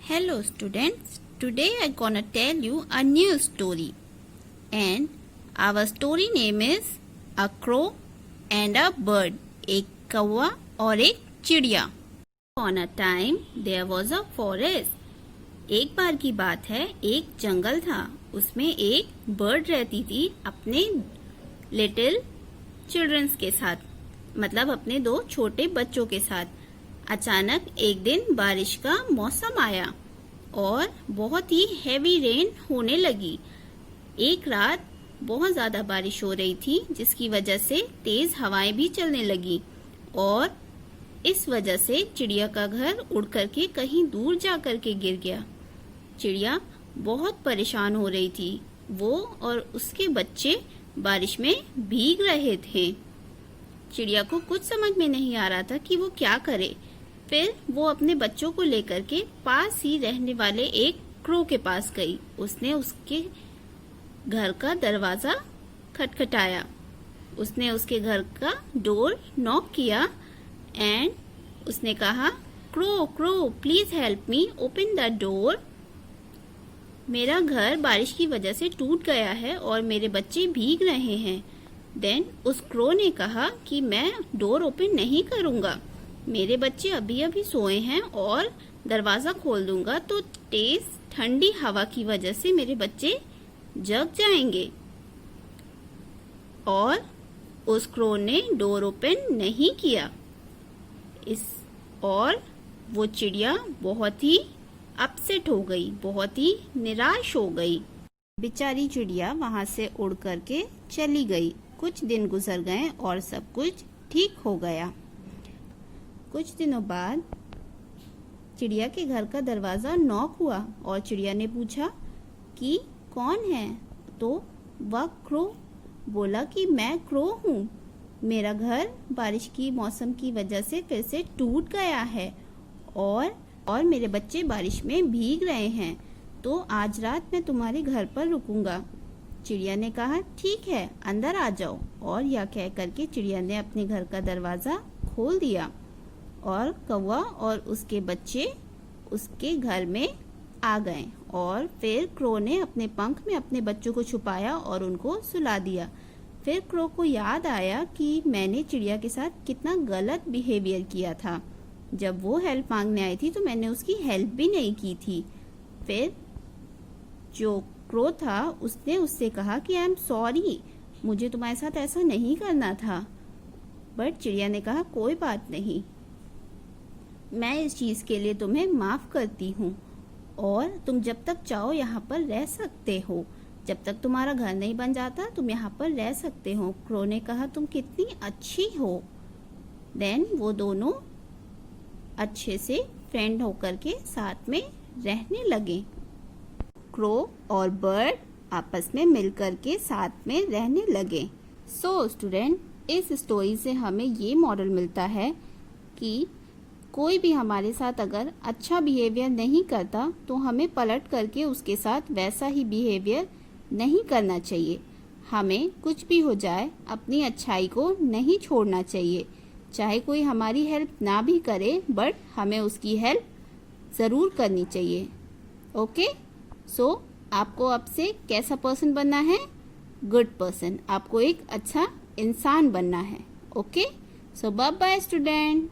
Hello students, today I'm gonna tell you a new story and our story name is A Crow and a Bird, एक कौवा और एक चिड़िया। On a time there was a forest. एक बार की बात है, एक जंगल था, उसमें एक बर्ड रहती थी अपने लिटिल चिल्ड्रंस के साथ, मतलब अपने दो छोटे बच्चों के साथ। अचानक एक दिन बारिश का मौसम आया और बहुत ही हैवी रेन होने लगी। एक रात बहुत ज्यादा बारिश हो रही थी, जिसकी वजह से तेज हवाएं भी चलने लगी और इस वजह से चिड़िया का घर उड़ करके कहीं दूर जा करके गिर गया। चिड़िया बहुत परेशान हो रही थी, वो और उसके बच्चे बारिश में भीग रहे थे। चिड़िया को कुछ समझ में नहीं आ रहा था कि वो क्या करे। फिर वो अपने बच्चों को लेकर के पास ही रहने वाले एक क्रो के पास गई। उसने उसके घर का दरवाजा खटखटाया। उसने उसके घर का डोर नॉक किया एंड उसने कहा, crow crow please help me open the door. मेरा घर बारिश की वजह से टूट गया है और मेरे बच्चे भीग रहे हैं। देन उस क्रो ने कहा कि मैं डोर ओपन नहीं करूंगा, मेरे बच्चे अभी अभी सोए हैं और दरवाजा खोल दूंगा तो तेज ठंडी हवा की वजह से मेरे बच्चे जग जाएंगे। और उस क्रो ने डोर ओपन नहीं किया। और वो चिड़िया बहुत ही अपसेट हो गई, बहुत ही निराश हो गई। बेचारी चिड़िया वहां से उड़ करके चली गई। कुछ दिन गुजर गए और सब कुछ ठीक हो गया। कुछ दिनों बाद चिड़िया के घर का दरवाजा नॉक हुआ और चिड़िया ने पूछा कि कौन है, तो वह क्रो बोला कि मैं क्रो हूँ, मेरा घर बारिश की मौसम की वजह से फिर से टूट गया है और मेरे बच्चे बारिश में भीग रहे हैं, तो आज रात मैं तुम्हारे घर पर रुकूंगा। चिड़िया ने कहा ठीक है, अंदर आ जाओ। और यह कह करके चिड़िया ने अपने घर का दरवाजा खोल दिया और कौवा और उसके बच्चे उसके घर में आ गए। और फिर क्रो ने अपने पंख में अपने बच्चों को छुपाया और उनको सुला दिया। फिर क्रो को याद आया कि मैंने चिड़िया के साथ कितना गलत बिहेवियर किया था। जब वो हेल्प मांगने आई थी तो मैंने उसकी हेल्प भी नहीं की थी। फिर जो क्रो था उसने उससे कहा कि आई एम सॉरी, मुझे तुम्हारे साथ ऐसा नहीं करना था। बट चिड़िया ने कहा कोई बात नहीं, मैं इस चीज के लिए तुम्हें माफ करती हूँ और तुम जब तक चाहो यहाँ पर रह सकते हो, जब तक तुम्हारा घर नहीं बन जाता तुम यहाँ पर रह सकते हो। क्रो ने कहा तुम कितनी अच्छी हो। देन वो दोनों अच्छे से फ्रेंड होकर के साथ में रहने लगे। क्रो और बर्ड आपस में मिलकर के साथ में रहने लगे। सो स्टूडेंट, इस स्टोरी से हमें ये मॉडल मिलता है कि कोई भी हमारे साथ अगर अच्छा बिहेवियर नहीं करता तो हमें पलट करके उसके साथ वैसा ही बिहेवियर नहीं करना चाहिए। हमें कुछ भी हो जाए अपनी अच्छाई को नहीं छोड़ना चाहिए। चाहे कोई हमारी हेल्प ना भी करे बट हमें उसकी हेल्प ज़रूर करनी चाहिए। ओके, सो आपको अब से कैसा पर्सन बनना है? Good person. आपको एक अच्छा इंसान बनना है। ओके, सो बाय बाय स्टूडेंट।